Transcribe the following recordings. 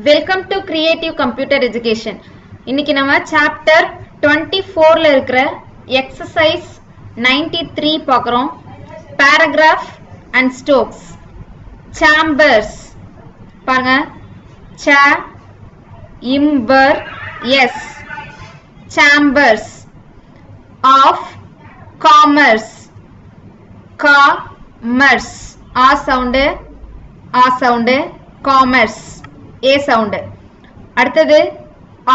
Welcome to creative computer education. இன்னைக்கு நம்ம chapter 24ல இருக்கிற எக்ஸசைஸ் 93 பார்க்குறோம். Paragraph and strokes. சேம்பர்ஸ் பாருங்க. ச இம்பர் S chambers of commerce commerce ஆ சவுண்டு காமர்ஸ் ஏ சவுண்டு. அடுத்தது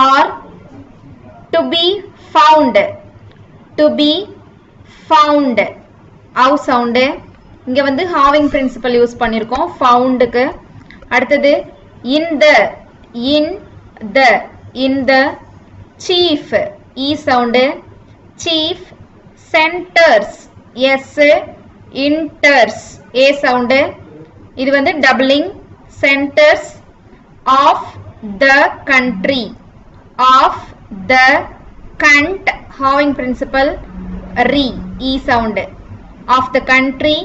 ஆர் டு பி ஃபவுண்ட் ஆவ் சவுண்டு. இங்க வந்து ஹாவிங் பிரின்சிபல் யூஸ் பண்ணிருக்கோம் ஃபவுண்டுக்கு. அடுத்தது இன் த சீஃப் இ சவுண்டு சீஃப் சென்டர்ஸ் எஸ் இன்டர்ஸ் ஏ சவுண்டு. இது வந்து doubling centres of the country கண்ட் ஹாவிங் பிரின்சிபல் ரி இ sound of the country.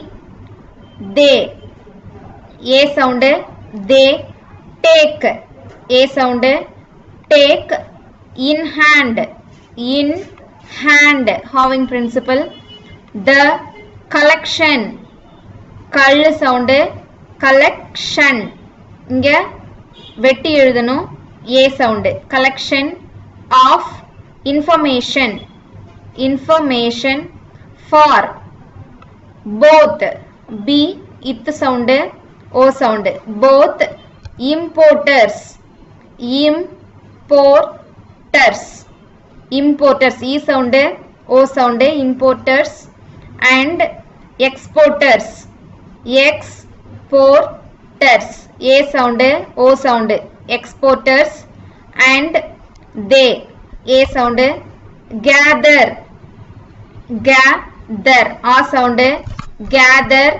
They ஏ சவுண்டு தே டேக் ஏ sound take. In hand having principle. The collection கள்ளு சவுண்டு கலெக்ஷன். இங்க வெட்டி எழுதணும் ஏ sound. Collection of information for both B இத்து சவுண்டு ஓ சவுண்டு போத் இம்போர்ட்டர்ஸ் இ சவுண்டு ஓ சவுண்டு இம்போர்ட்டர்ஸ் அண்ட் எக்ஸ்போர்ட்டர்ஸ் ஏ சவுண்டு ஓ சவுண்டு எக்ஸ்போர்ட்டர்ஸ் அண்ட் தே ஏ சவுண்டு. கேதர் ஆ sound gather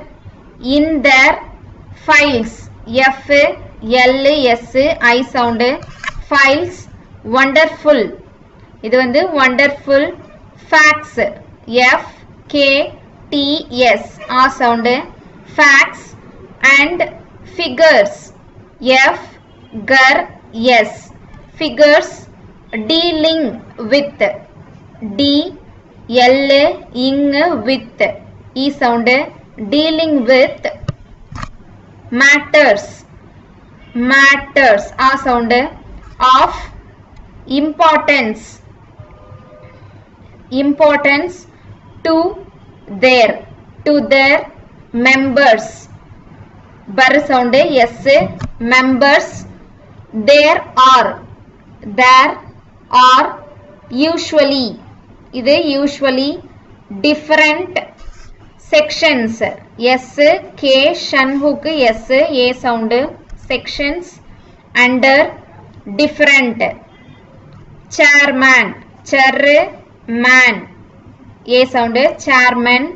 in their files F L S I sound files. Wonderful இது வந்து wonderful. Facts F K T S ஆ sound facts and figures F கர் S figures. Dealing with D L இங் with இ sound dealing with. Matters ஆ sound of importance to their members பர் sound S members. There are usually இது usually. Different sections S K ஷன்ஹுக்கு S ஏ sound sections under different. Chairman man ஏ sound chairman.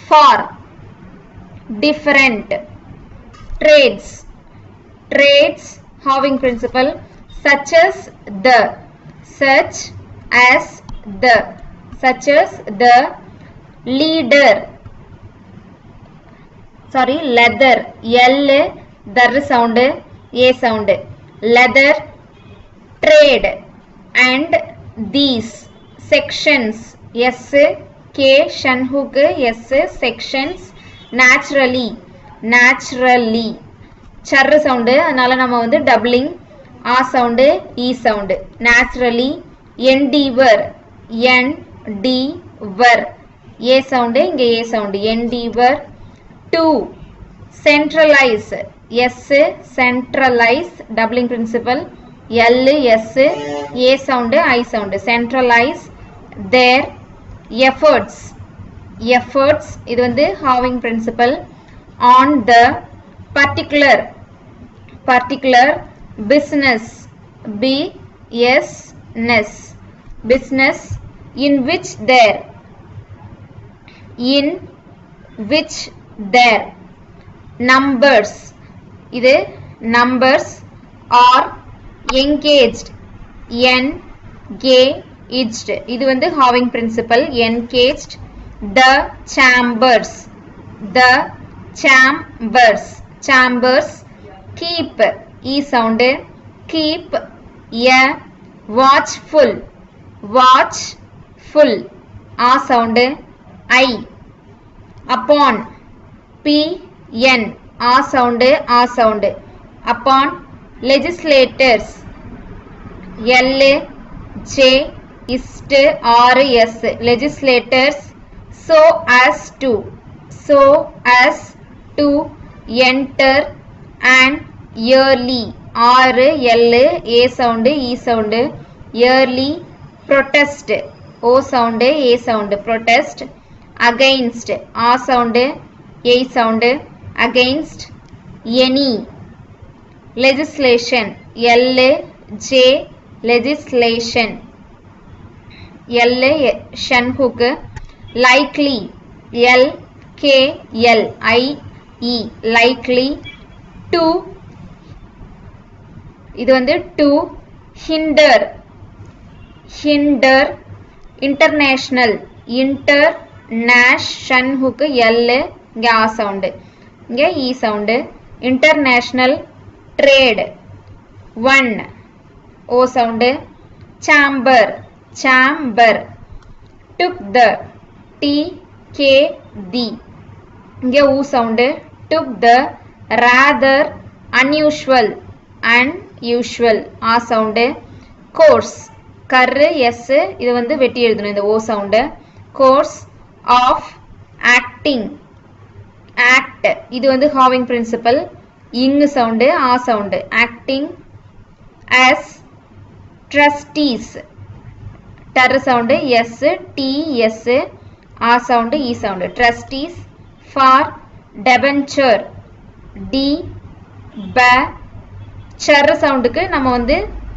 For different. Trades having principle such as the leader leather l dar sound a sound leather. Trade and these sections s k shanhuk s sections. naturally சர்ரு sound அதனால நம்ம வந்து doubling ஆ sound இ sound naturally. endeavor ஏ sound இங்க ஏ sound endeavor. to centralize S centralize doubling principle L S ஏ சவுண்டு ஐ சவுண்டு centralize their efforts இது வந்து having principle on the particular business business in which their numbers இது numbers are engaged இது வந்து having principle engaged. The chambers keep E sound. Keep, a, watchful, watchful, A sound. I. Upon, P, N, A sound, A sound, upon. Legislators, L, J, ist, R, S, legislators. So as to enter an yearly, R, L, A sound, E sound, yearly. Protest, O sound, A sound, protest. Against, A sound, A sound, against. Any. Legislation, L, J, legislation, L, shanhook. Likely, L, K, L, I, E, likely. To, இது வந்து to. Hinder, hinder. International, shanhook, L, இங்க A sound, இங்க E sound. International. Trade, one, O sound. Chamber, chamber. Took the, T, K, D, இங்க U sound. Took the. Rather, unusual, unusual, A sound. Course, கர்ரு, S, இது வந்து வெட்டி எழுதணும் இந்த O sound. Course of acting, act, இது வந்து having principle, ing sound, A sound. Acting as trustees, tar sound, S, T, S, A sound, E sound. Trustees. For debenture, D, B, char sound க்கு நம்ம வந்து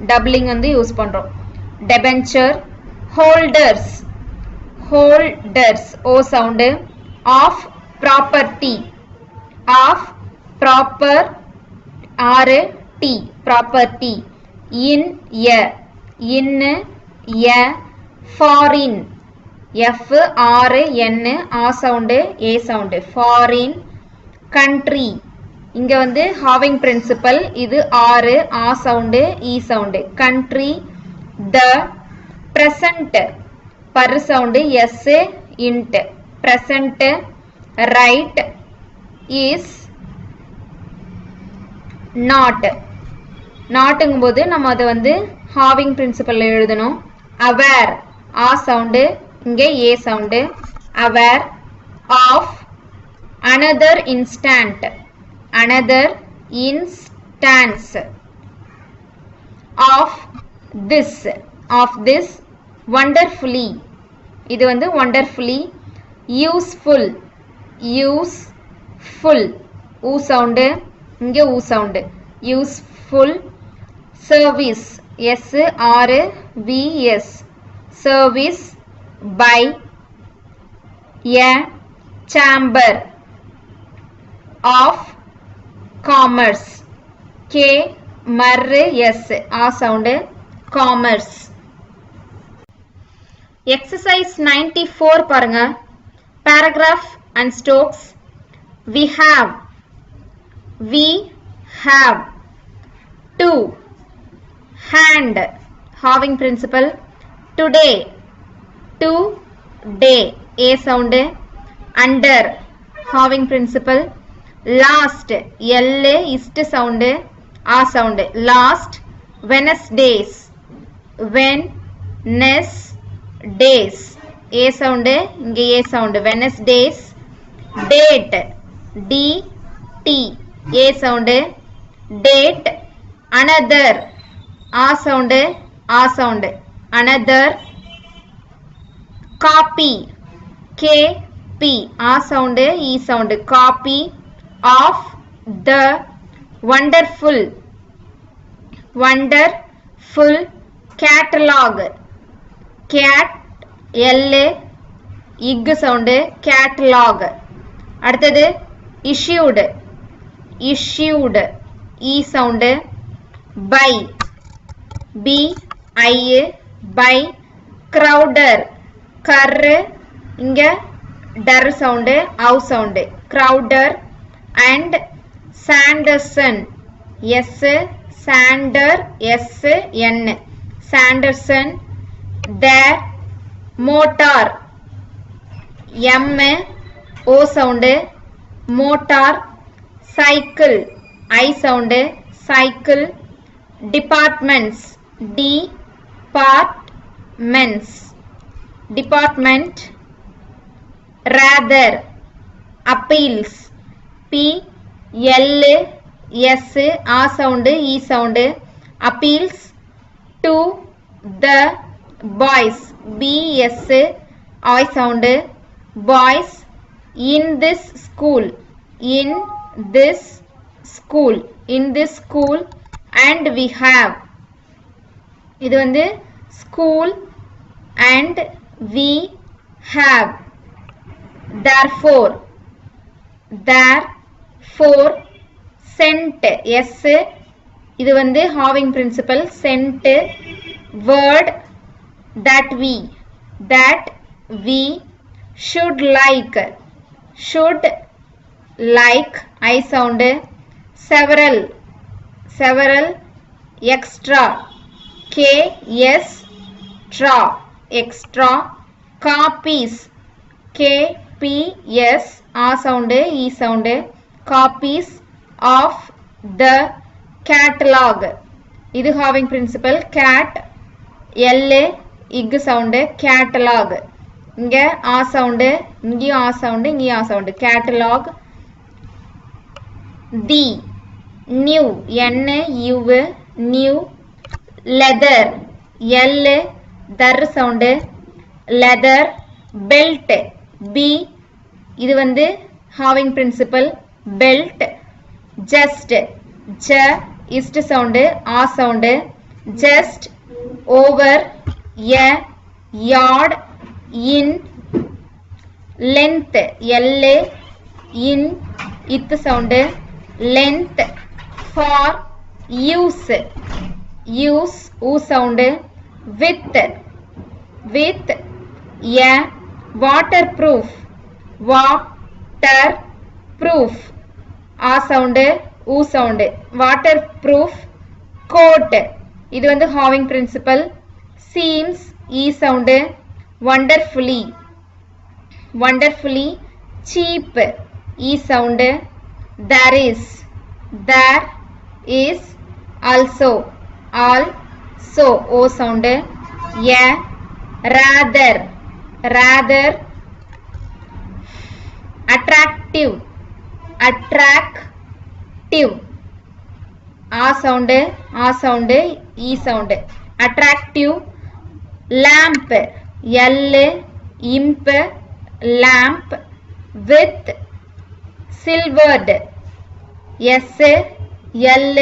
doubling வந்து use பண்றோம். Debenture. Holders, holders, O sound. Of property, of proper, R, T, property. In, a, in, a. Foreign, F, R, N, A sound, A sound, foreign. Country, இங்க வந்து having principle, இது R, A sound, E sound. Country. The. Present, per sound, S, int, present. Right. Is. Not, நாட்டுங்கும்போது நம்ம அதை வந்து having principle எழுதணும். Aware, A sound, இங்கே A sound. Aware of. Another instant, another instance. Of this, wonderfully, இது வந்து wonderfully. Useful, useful, U sound, இங்கே U sound. Useful. Service, S, R, V, S, service. By, a, chamber of commerce, K, mar, S, A sound, commerce. Exercise 94 பாருங்க. Paragraph and strokes. We have, to, hand, having principle. Today, day, A sound. Under, having principle. Last, L, ist sound, A sound. Last. Wednesdays, Wednesdays, A sound, இங்க A sound. Wednesdays. Date, D, T, A sound. Date. Another, A sound, A sound. Another. Copy, K, P, A sound, E sound. Copy. Of the. Wonderful, wonderful. Catalog, cat, L, ig sound, catalog. அடுத்தது issued, E sound. By, B, I, by. Crowder, கர், இங்க டர் sound, ow sound. Crowder. And Sanderson, S sander S N Sanderson their motor M O sound motor cycle I sound cycle departments D departments department rather appeals P L S A sound E sound appeals to the boys B S I sound boys in this school in this school in this school and we have இது வந்து school and we have therefore sent S இது வந்து having principle sent word that we should like I sound several extra K S tra extra copies K P S A sound E sound copies of the catalog இது having principle cat L ig sound catalog இங்க A sound இங்கேயும் A sound இங்கேயும் A sound catalog the new N U new leather L dar sound leather belt B இது வந்து having principle belt just J ist sound A sound just over a yard in length L in it sound length for use U sound with a waterproof A sound U sound waterproof coat இது வந்து having principle seems E sound wonderfully cheap E sound there is also O sound a rather attractive A sound E sound attractive lamp L imp lamp with silvered S L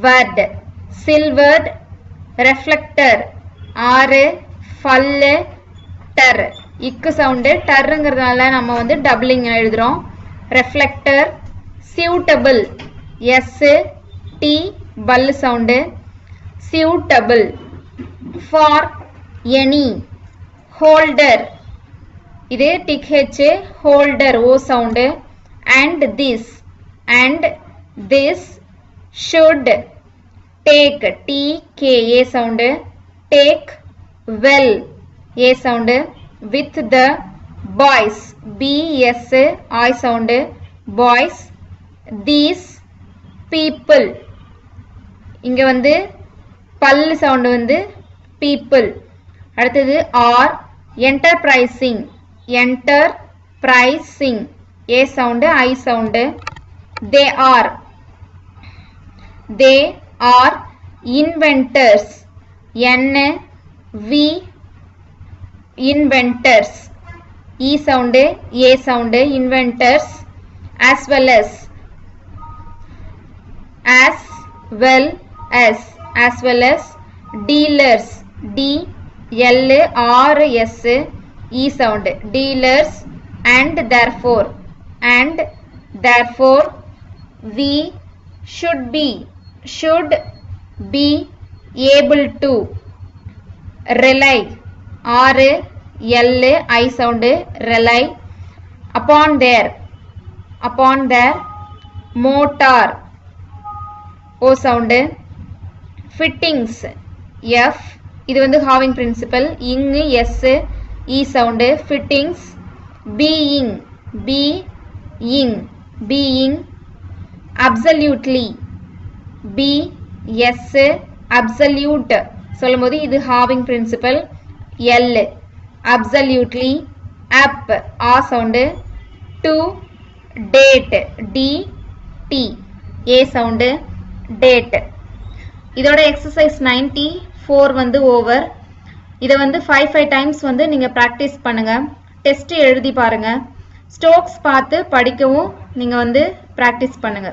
word silvered reflector R fall ter இக்கு sound டர்ங்கிறதுனால நம்ம வந்து doubling எழுதுறோம் reflector suitable S T ball sound suitable for any holder இது tick H holder O sound and this should take T K A sound take well A sound with the boys B S I sound boys these people இங்க வந்து பல்லு sound வந்து people அடுத்தது are enterprising A sound I sound they are inventors N V inventors E sound A sound inventors as well as dealers D L R S E sound dealers and therefore we should be able to rely R L I sound rely upon their motor O sound. Fittings F இது வந்து halving principle. ing S E sound. Fittings being absolutely B S absolute சொல்லும்போது இது halving principle. L absolutely up A sound. To date D T A sound. Date இதோட exercise 94 வந்து over. இதை வந்து 5 times வந்து நீங்க பிராக்டிஸ் பண்ணுங்க. டெஸ்ட் எழுதி பாருங்க. ஸ்டோக்ஸ் பார்த்து படிக்கவும் நீங்க வந்து பிராக்டிஸ் பண்ணுங்க.